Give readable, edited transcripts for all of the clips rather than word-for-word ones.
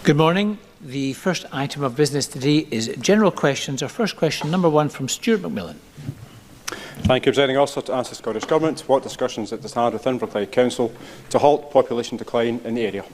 Good morning. The first item of business today is general questions. Our first question, number 1, from Stuart McMillan. Thank you, Presiding Officer. To ask the Scottish Government what discussions it has had with Inverclyde Council to halt population decline in the area.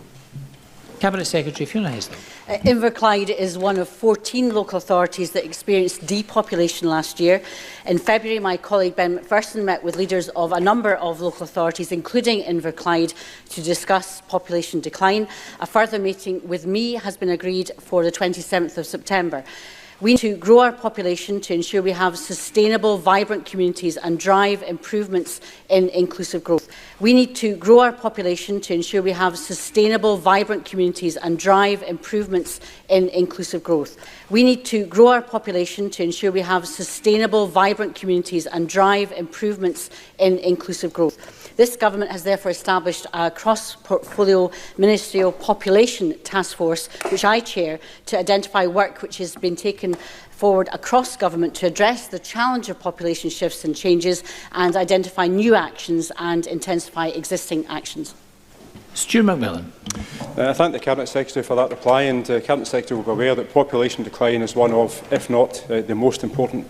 Cabinet Secretary Fiona Hasling. Inverclyde is one of 14 local authorities that experienced depopulation last year. In February, my colleague Ben McPherson met with leaders of a number of local authorities, including Inverclyde, to discuss population decline. A further meeting with me has been agreed for the 27th of September. We need to grow our population to ensure we have sustainable, vibrant communities and drive improvements in inclusive growth. We need to grow our population to ensure we have sustainable, vibrant communities and drive improvements in inclusive growth. We need to grow our population to ensure we have sustainable, vibrant communities and drive improvements in inclusive growth. This government has therefore established a cross-portfolio ministerial population task force, which I chair, to identify work which has been taken forward across government to address the challenge of population shifts and changes and identify new actions and intensify existing actions. Stuart McMillan. I thank the Cabinet Secretary for that reply, and the Cabinet Secretary will be aware that population decline is one of, if not the most important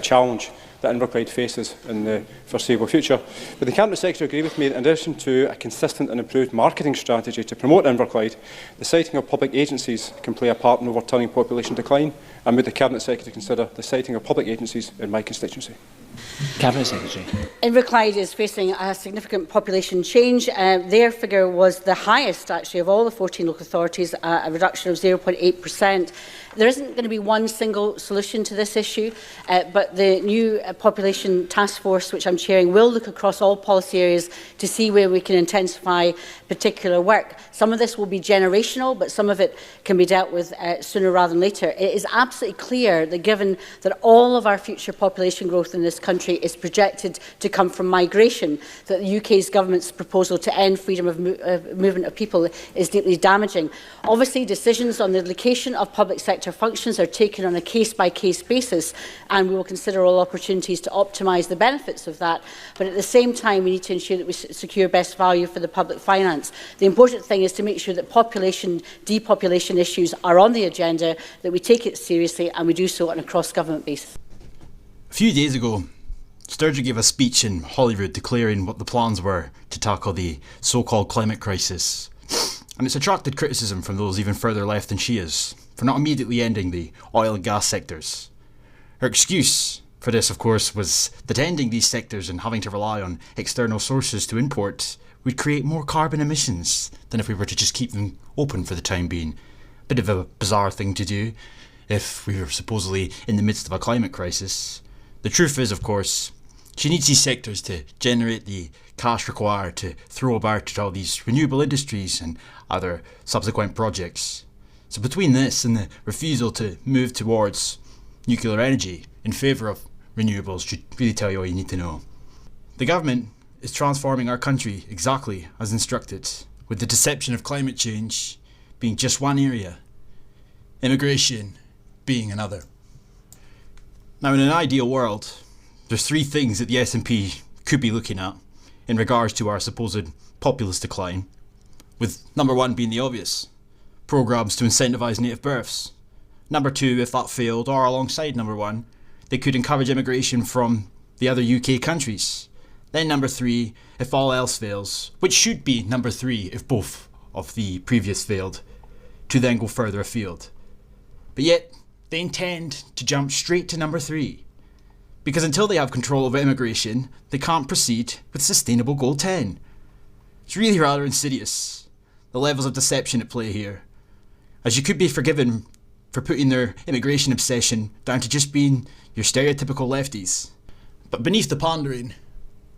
challenge that Inverclyde faces in the foreseeable future. But the Cabinet Secretary agree with me that in addition to a consistent and improved marketing strategy to promote Inverclyde, the citing of public agencies can play a part in overturning population decline, and would the Cabinet Secretary consider the citing of public agencies in my constituency? Cabinet Secretary. Inverclyde is facing a significant population change. Their figure was the highest, actually, of all the 14 local authorities, a reduction of 0.8%. There isn't going to be one single solution to this issue, but the new population task force, which I'm chairing, will look across all policy areas to see where we can intensify particular work. Some of this will be generational, but some of it can be dealt with sooner rather than later. It is absolutely clear that given that all of our future population growth in this country is projected to come from migration, that the UK's government's proposal to end freedom of movement of people is deeply damaging. Obviously, decisions on the location of public sector functions are taken on a case-by-case basis, and we will consider all opportunities to optimise the benefits of that. But at the same time, we need to ensure that we secure best value for the public finance. The important thing is to make sure that depopulation issues are on the agenda, that we take it seriously, and we do so on a cross-government basis. A few days ago, Sturgeon gave a speech in Holyrood declaring what the plans were to tackle the so-called climate crisis. And it's attracted criticism from those even further left than she is, for not immediately ending the oil and gas sectors. Her excuse for this, of course, was that ending these sectors and having to rely on external sources to import would create more carbon emissions than if we were to just keep them open for the time being. Bit of a bizarre thing to do if we were supposedly in the midst of a climate crisis. The truth is, of course, she needs these sectors to generate the cash required to throw about all these renewable industries and other subsequent projects. So between this and the refusal to move towards nuclear energy in favour of renewables should really tell you all you need to know. The government is transforming our country exactly as instructed, with the deception of climate change being just one area, immigration being another. Now, in an ideal world, there's three things that the SNP could be looking at in regards to our supposed populist decline, with number one being the obvious: programmes to incentivise native births. Number two, if that failed, or alongside number one, they could encourage immigration from the other UK countries. Then number three, if all else fails, which should be number three if both of the previous failed, to then go further afield. But yet, they intend to jump straight to number three, because until they have control over immigration, they can't proceed with Sustainable Goal 10. It's really rather insidious, the levels of deception at play here, as you could be forgiven for putting their immigration obsession down to just being your stereotypical lefties. But beneath the pandering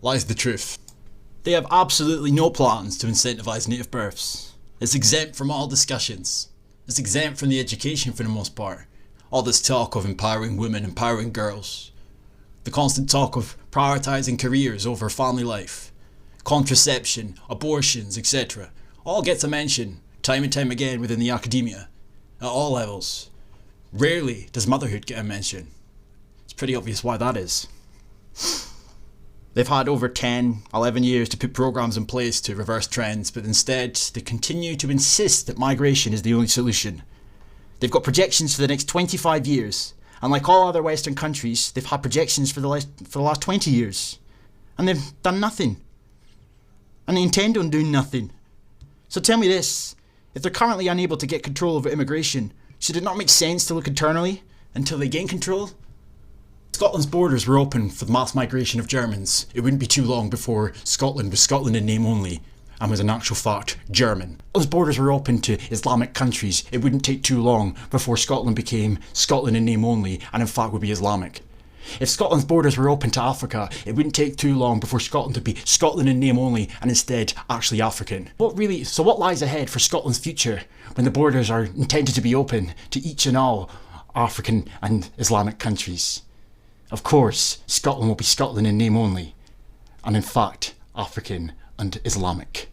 lies the truth. They have absolutely no plans to incentivise native births. It's exempt from all discussions. It's exempt from the education for the most part. All this talk of empowering women, empowering girls. The constant talk of prioritising careers over family life. Contraception, abortions, etc. All gets a mention, time and time again within the academia, at all levels. Rarely does motherhood get a mention. It's pretty obvious why that is. They've had over 10, 11 years to put programmes in place to reverse trends, but instead they continue to insist that migration is the only solution. They've got projections for the next 25 years, and like all other Western countries, they've had projections for the last 20 years. And they've done nothing. And they intend on doing nothing. So tell me this, if they're currently unable to get control over immigration, should it not make sense to look internally until they gain control? Scotland's borders were open for the mass migration of Germans. It wouldn't be too long before Scotland was Scotland in name only, and was in actual fact German. Those borders were open to Islamic countries. It wouldn't take too long before Scotland became Scotland in name only, and in fact would be Islamic. If Scotland's borders were open to Africa, it wouldn't take too long before Scotland would be Scotland in name only, and instead actually African. What lies ahead for Scotland's future when the borders are intended to be open to each and all African and Islamic countries? Of course, Scotland will be Scotland in name only, and in fact, African and Islamic.